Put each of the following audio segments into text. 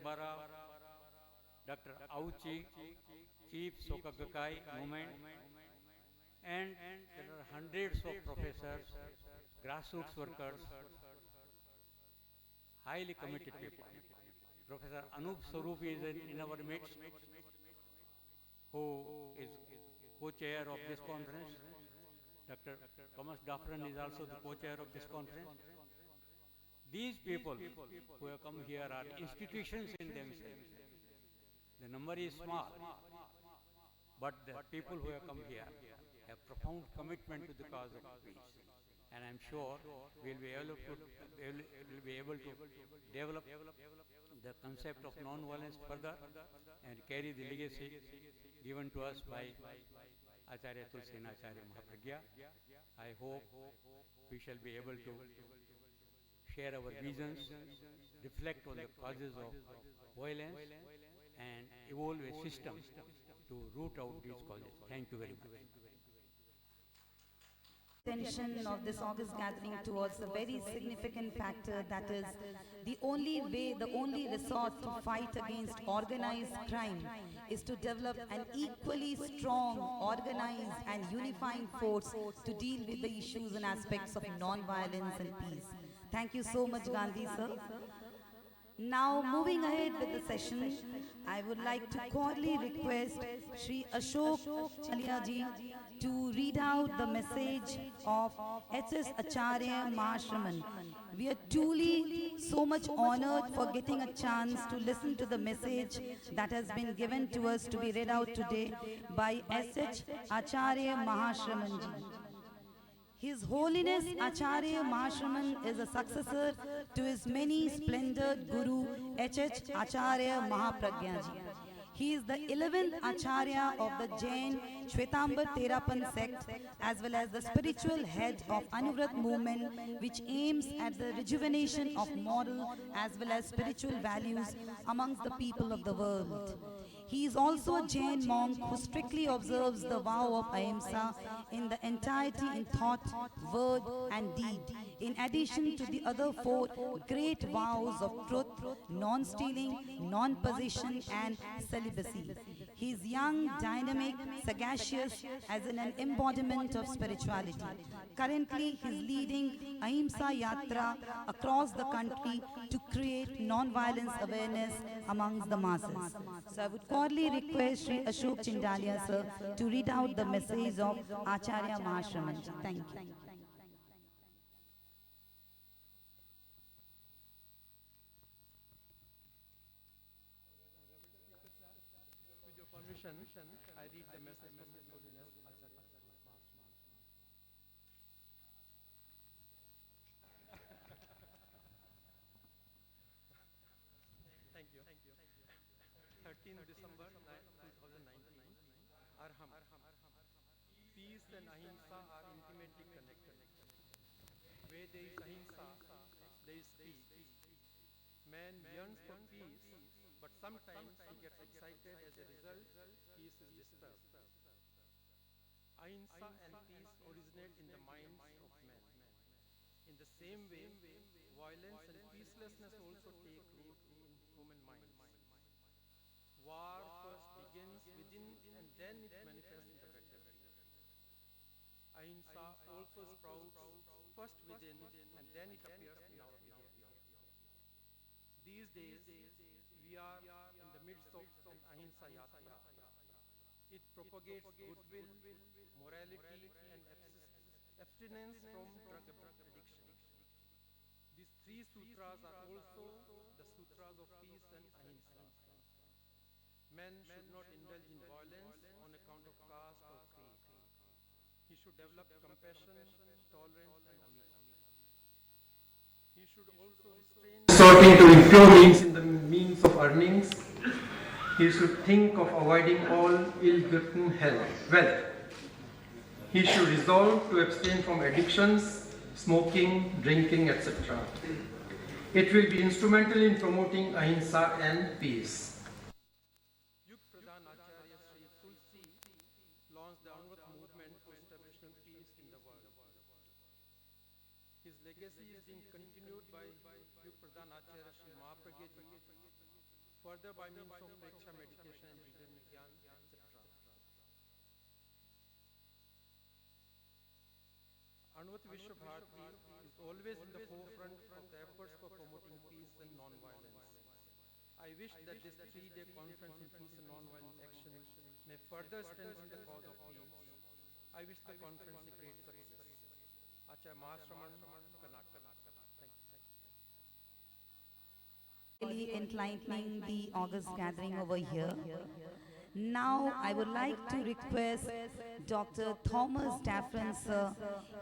Barbara, Dr. Auchi, Chief Soka Movement, and there are hundreds of professors, grassroots workers, highly committed people. Professor Anup Sarup is in our midst, who is co-chair of this conference. Dr. Thomas Daffran is also the co-chair of this conference. These people who have come here are institutions in themselves. The number is small, but the people who have come here have profound commitment to the cause of peace. And I'm sure we'll be able to, develop the concept of non-violence further and carry the legacy given to us by Acharya Tulsena Acharya Mahapragya. I hope we shall be able to share our visions, reflect on the causes of violence, and evolve a system to root out these causes. Thank you very much. Attention of this August gathering towards a very significant factor, that is the only way, the only resort to fight against organized crime is to develop an equally strong, organized and unifying force to deal with the issues and aspects of non-violence and peace. Thank you so much, Gandhi sir. Now, moving ahead with the session, I would like to cordially request Sri Ashok Chalia ji to read out the message of H.S. Acharya Mahashraman. We are truly so much honored for getting a chance to listen to the message that has been given to us to be read out today by S.H. Acharya Mahashraman ji. His Holiness Acharya Mahashraman is a successor to his many splendid Guru H.H. Acharya Mahapragya ji. He is the 11th Acharya of the Jain Shwetambar Therapan sect, as well as the spiritual head of Anuvrat movement, which aims at the rejuvenation of moral as well as spiritual values amongst the people of the world. He is also a Jain monk who strictly observes the vow of Ahimsa in the entirety in thought, word and deed, in addition to the other four great vows of truth, non-stealing, non-possession and celibacy. He is young, dynamic, sagacious, as in an embodiment of spirituality. Currently, he is leading Ahimsa Yatra across the country to create non-violence awareness amongst the masses. So I would cordially request Sri Ashok Chindalia sir to read out the message of Acharya Mahashraman. Thank you. With your permission, I read the message from His Holiness Acharya. Thank you. 13th December 2019. Arham. Peace and ahimsa are intimately connected. Where there is ahimsa, there is peace. Man yearns for peace, but sometimes he gets excited. As a result, peace is disturbed. Ahimsa and peace originate in the minds of men. In the same way, violence and peacelessness also take root in human minds. War first begins within and then it manifests in the battlefield. Ahimsa also sprouts first within and then it appears in our behavior. These days, we are in the midst of an Ahimsa Yatra. It propagates goodwill, morality and abstinence from drug addiction. These three sutras are also the sutras of peace and ahimsa. Man should not indulge in violence on account of caste or creed. He should develop compassion, tolerance and amity. He should also restrain resorting to impure means in the means of earnings. He should think of avoiding all ill-gotten wealth. He should resolve to abstain from addictions, smoking, drinking, etc. It will be instrumental in promoting ahimsa and peace. Yug Pradhan Acharya Sri Tulsi launched the Anuvrat movement for establishing peace in the world. His legacy is being continued by Yug Pradhan Acharya Sri Mahapragya ji. further by means of Preksha meditation and Jivan Vigyan, etc. Anvati Vishwa Bharati is always in the forefront of the efforts for promoting peace and non-violence. I wish that this 3-day conference in peace and non-violent action may further strengthen the cause of peace. I wish the conference a great success. Acharya Mahasraman, Karnataka. Thank you. Really enlightening the August gathering over here. Now I would like to request Dr. Thomas Daffran, sir.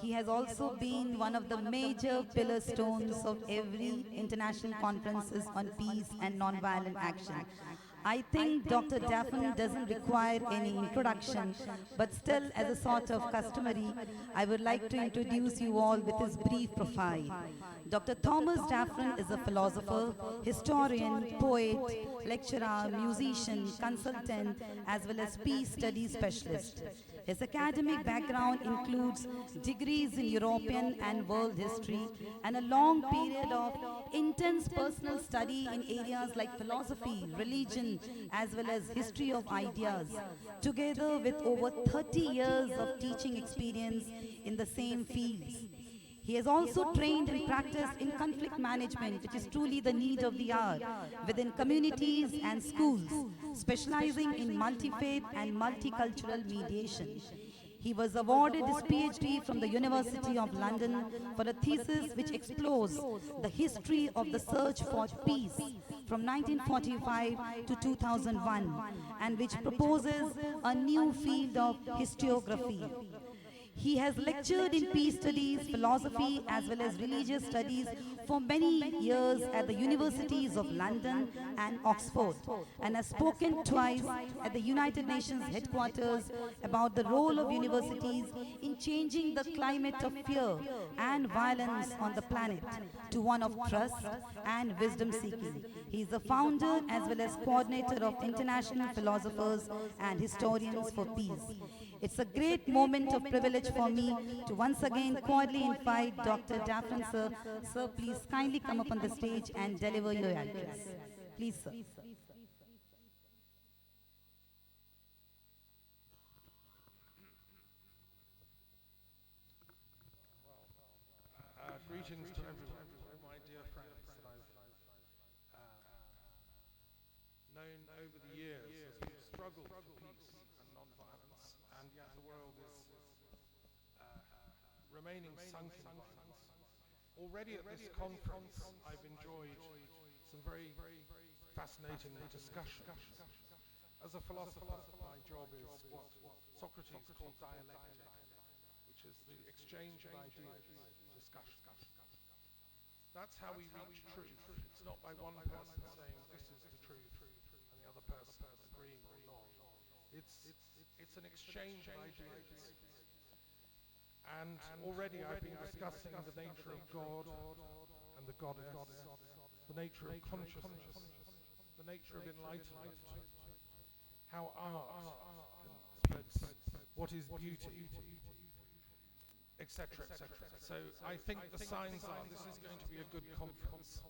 He has also been one of the major pillar stones of every international conferences on peace and non-violent action. I think Dr. Daffran doesn't require any introduction, but still as a sort of customary, I would like to introduce you all with his brief profile. Dr. Thomas Daffran is a philosopher, historian, poet, lecturer, musician, consultant, as well as peace studies specialist. His academic background includes degrees in European and world history and a long period of intense personal study in areas like philosophy, religion, as well as history of ideas, together with over 30 years of teaching experience in the same fields. He has also trained and practiced in conflict management, which is truly the need of the hour, within communities and schools, specializing in multi-faith and multicultural mediation. He was awarded his PhD from the University of London for a thesis which explores the history of the search for peace from 1945 to 2001 and which proposes a new field of historiography. He has lectured in peace studies, philosophy, as well as religious studies for many years at the Universities of London and Oxford, and has spoken twice at the United Nations headquarters about the role of universities in changing the climate of fear and violence on the planet to one of trust and wisdom seeking. He is the founder as well as coordinator of International Philosophers and Historians for Peace. It's a great moment of privilege for me to once again cordially invite Dr. Daffran, sir. Sir, please kindly come up on the stage and deliver your address. Please, sir. Greetings to everyone, all my dear friends that I've known over the years as we've struggled for peace and non-violence, and yet the world is remaining sunk in violence. Already at this conference, I've enjoyed some very fascinating discussions. As a philosopher, my job is what Socrates called dialectic, which is the exchange of ideas, discussion. That's how we reach truth. It's not by one person saying this is the truth and the other person agreeing or not. It's an exchange of ideas. And already I've been discussing the nature of God and the goddess, the nature of consciousness, the nature of enlightenment, how art can express what is beauty, etc., etc. So I think the signs are this is going to be a good conference.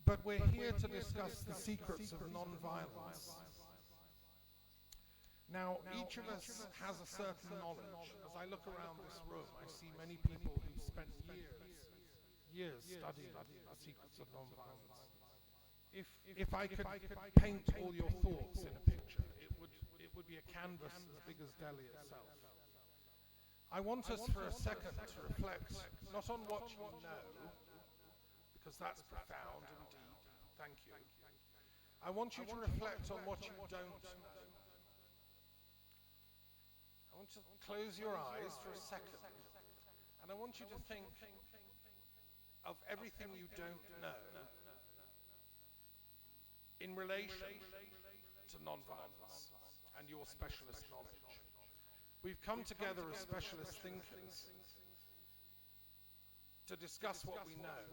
But we're here to discuss the secrets of non-violence. Now, each of us has a certain knowledge. As I look around this room, I see many people who've spent years studying the secrets of non-violence. If I could paint all your thoughts in a picture, it would be a canvas as big as Delhi itself. I want us for a second to reflect not on what you know, because that's profound and deep, thank you. I want you to reflect on what you don't know. I want you to close your eyes for a second, and I want you to think of everything you don't know in relation to non-violence and your specialist knowledge. We've come together as specialist thinkers to discuss what we know,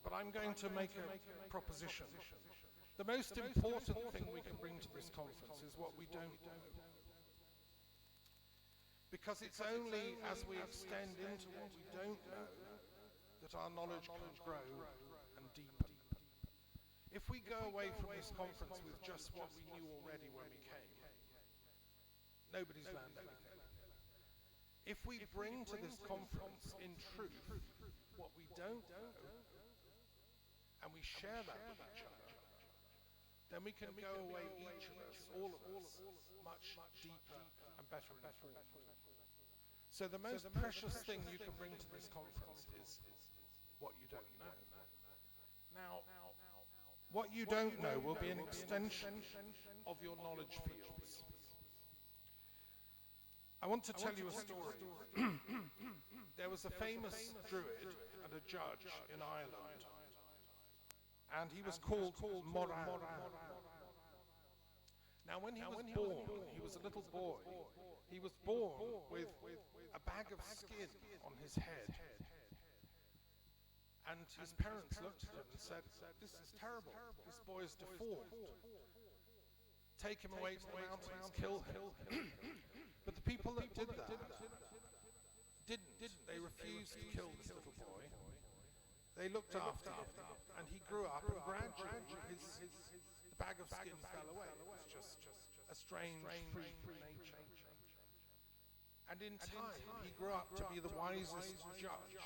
but I'm going to make a proposition. The most important thing we can bring to this conference is what we don't know. Because it's only as we extend into what we don't know that our knowledge can grow and deepen. If we go away from this conference with just what we knew already when we came, nobody's learned anything. If we bring to this conference, in truth, what we don't know, and we share that with each other, then we can go away, each of us, all of us, much deeper and better informed. So the most precious thing you can bring to this conference is what you don't know. Now, what you don't know will be an extension of your knowledge fields. I want to tell you a story. There was a famous druid and a judge in Ireland, and he was called Moran. Now, when he was born, he was a little boy. He was born with a bag of skin on his head. And his parents looked at him and said, "This is terrible. This boy is deformed. Take him away to the mountains, kill him." But the people that did that didn't. They refused to kill this little boy. They looked after him, and he grew up, and gradually the bag of skin fell away. It was just a strange freak of nature. And in time, he grew up to be the wisest judge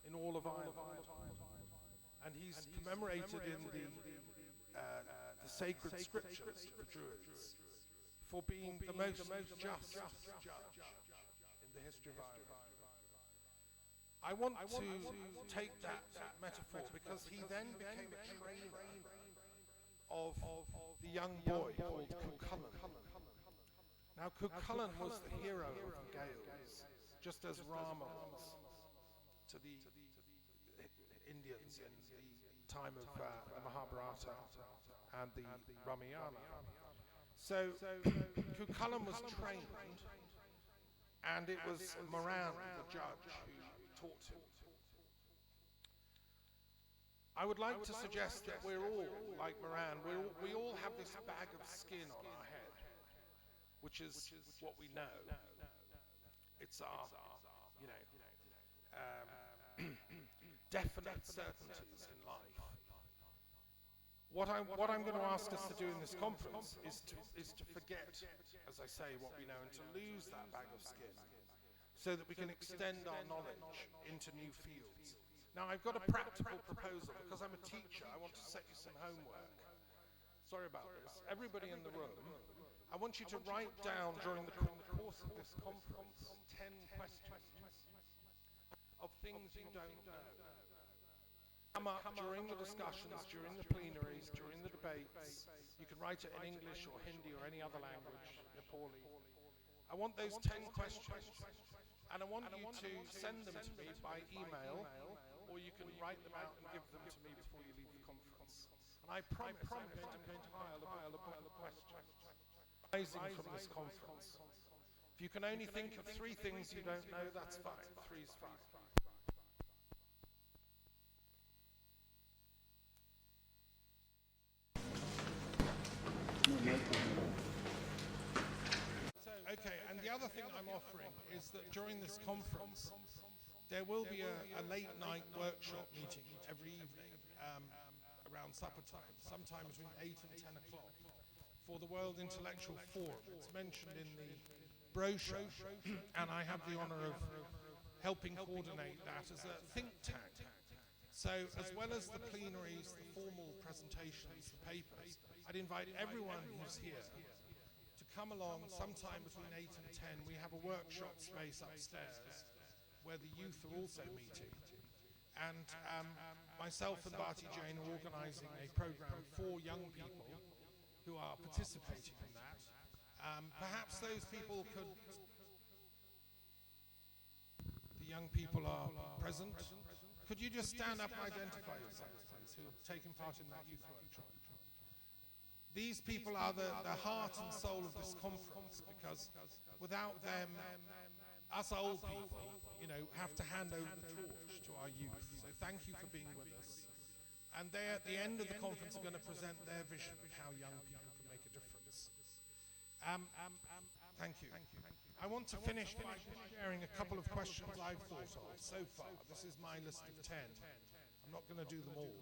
in all of Ireland. And he's commemorated in the sacred scriptures of the Druids for being the most just judge in the history of Ireland. I want to take that metaphor because he then became a trainer of the young boy called Cuchulainn. Now, Cuchulainn was the hero of the Gaels, just as Rama was to the Indians in the time of the Mahabharata and the Ramayana. So Cuchulainn was trained, and it was Moran, the judge, who taught him. I would like to suggest that we're all like Moran. We all have this bag of skin on our head, which is what we know. It's our, definite certainties in life. What I'm going to ask us to do in this conference is to forget, as I say, what we know, and to lose that bag of skin, so that we can extend our knowledge into new fields. Now, I've got a practical proposal. Because I'm a teacher, I want to set you some homework. Sorry about this. Everybody in the room, I want you to write down during the course of this conference 10 questions of things you don't know. Come up during the discussions, during the plenaries, during the debates. You can write it in English or Hindi or any other language, Nepali. I want those 10 questions, and I want you to send them to me by email, or you can write them out and give them to me before you leave the conference. And I promise I'm going to compile a pile of questions arising from this conference. If you can only think of 3 things you don't know, that's fine. 3 is fine. Okay, and the other thing I'm offering is that during this conference, there will be a late night workshop meeting every evening around supper time, sometime between 8 and 10 o'clock, for the World Intellectual Forum. It's mentioned in the brochure, and I have the honor of helping coordinate that as a think tank. So, as well as the plenaries, the formal presentations, the papers, I'd invite everyone who's here to come along sometime between 8 and 10. We have a workshop space upstairs where the youth are also meeting. And myself and Bharti Jain are organizing a program for young people who are participating in that. Perhaps those people could... The young people are present. Could you just stand up and identify yourselves, please, who are taking part in that youth workshop? These people are the heart and soul of this conference, because without them, us old people, have to hand over the torch to our youth. So thank you for being with us. And they, at the end of the conference, are going to present their vision of how young people can make a difference. Thank you. I want to finish by sharing a couple of questions I've thought of so far. This is my list of 10. I'm not going to do them all.